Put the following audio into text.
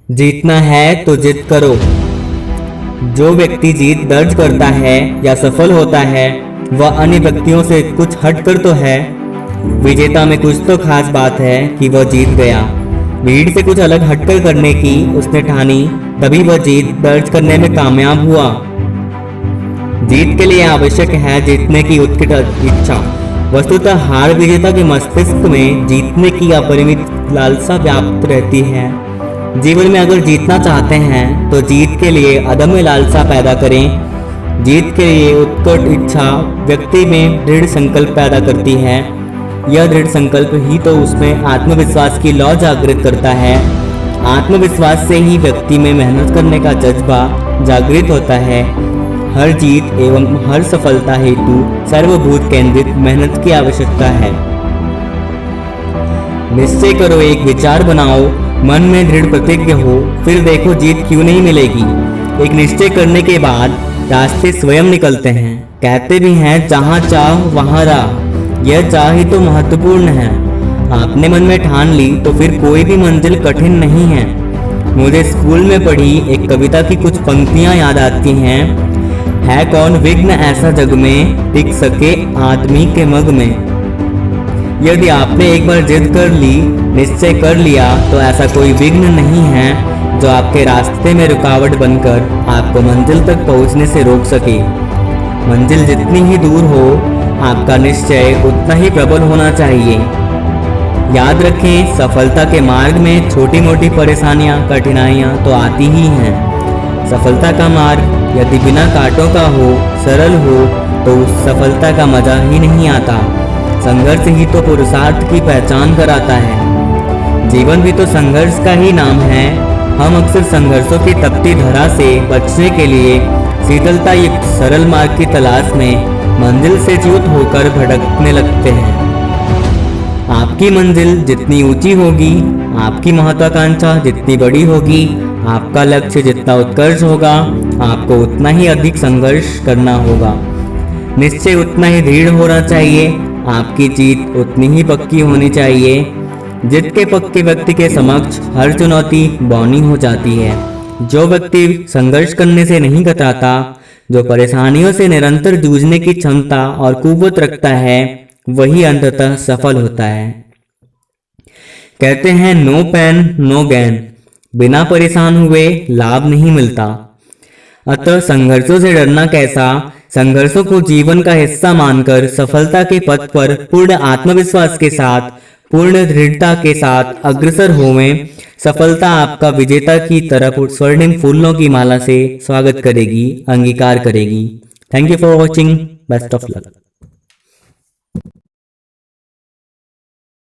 जीतना है तो जिद करो। जो व्यक्ति जीत दर्ज करता है या सफल होता है वह अन्य व्यक्तियों से कुछ हटकर तो है। विजेता में कुछ तो खास बात है कि वह जीत गया। भीड़ से कुछ अलग हटकर करने की उसने ठानी, तभी वह जीत दर्ज करने में कामयाब हुआ। जीत के लिए आवश्यक है जीतने की उत्कट इच्छा। वस्तुतः हार विजेता के मस्तिष्क में जीतने की अपरिमित लालसा व्याप्त रहती है। जीवन में अगर जीतना चाहते हैं तो जीत के लिए अदम्य लालसा पैदा करें। जीत के लिए उत्कट इच्छा व्यक्ति में दृढ़ संकल्प पैदा करती है। यह दृढ़ संकल्प ही तो उसमें आत्मविश्वास की लौ जागृत करता है। आत्मविश्वास से ही व्यक्ति में मेहनत करने का जज्बा जागृत होता है। हर जीत एवं हर सफलता हेतु सर्वभूत केंद्रित मेहनत की आवश्यकता है। निश्चय करो, एक विचार बनाओ, मन में दृढ़ प्रतिज्ञ हो, फिर देखो जीत क्यों नहीं मिलेगी। एक निश्चय करने के बाद रास्ते स्वयं निकलते हैं। कहते भी हैं जहाँ चाह वहाँ राह। यह चाह ही तो महत्वपूर्ण है। आपने मन में ठान ली तो फिर कोई भी मंजिल कठिन नहीं है। मुझे स्कूल में पढ़ी एक कविता की कुछ पंक्तियां याद आती हैं। है कौन विघ्न ऐसा जग में, टिक सके आदमी के मग में। यदि आपने एक बार जिद कर ली, निश्चय कर लिया, तो ऐसा कोई विघ्न नहीं है जो आपके रास्ते में रुकावट बनकर आपको मंजिल तक पहुंचने से रोक सके। मंजिल जितनी ही दूर हो, आपका निश्चय उतना ही प्रबल होना चाहिए। याद रखें, सफलता के मार्ग में छोटी मोटी परेशानियां, कठिनाइयां तो आती ही हैं। सफलता का मार्ग यदि बिना कांटों का हो, सरल हो, तो उस सफलता का मजा ही नहीं आता। संघर्ष ही तो पुरुषार्थ की पहचान कराता है। जीवन भी तो संघर्ष का ही नाम है। हम अक्सर संघर्षों की तपती धरा से बचने के लिए शीतलता युक्त सरल मार्ग की तलाश में मंजिल से च्युत होकर भटकने लगते हैं। आपकी मंजिल जितनी ऊंची होगी, आपकी महत्वाकांक्षा जितनी बड़ी होगी, आपका लक्ष्य जितना उत्कर्ष होगा, आपको उतना ही अधिक संघर्ष करना होगा। निश्चय उतना ही दृढ़ होना चाहिए। आपकी जीत उतनी ही पक्की होनी चाहिए। जित के पक्के व्यक्ति के समक्ष हर चुनौती बौनी हो जाती है। जो व्यक्ति संघर्ष करने से नहीं कतराता, जो परेशानियों से निरंतर जूझने की क्षमता और कुव्वत रखता है, वही अंततः सफल होता है। कहते हैं नो पेन नो गेन। बिना परेशान हुए लाभ नहीं मिलता। अतः संघर्षों से डरना कैसा, संघर्षों को जीवन का हिस्सा मानकर सफलता के पथ पर पूर्ण आत्मविश्वास के साथ, पूर्ण दृढ़ता के साथ अग्रसर होवें। सफलता आपका विजेता की तरफ स्वर्णिम फूलों की माला से स्वागत करेगी, अंगीकार करेगी। Thank you for watching. Best of luck.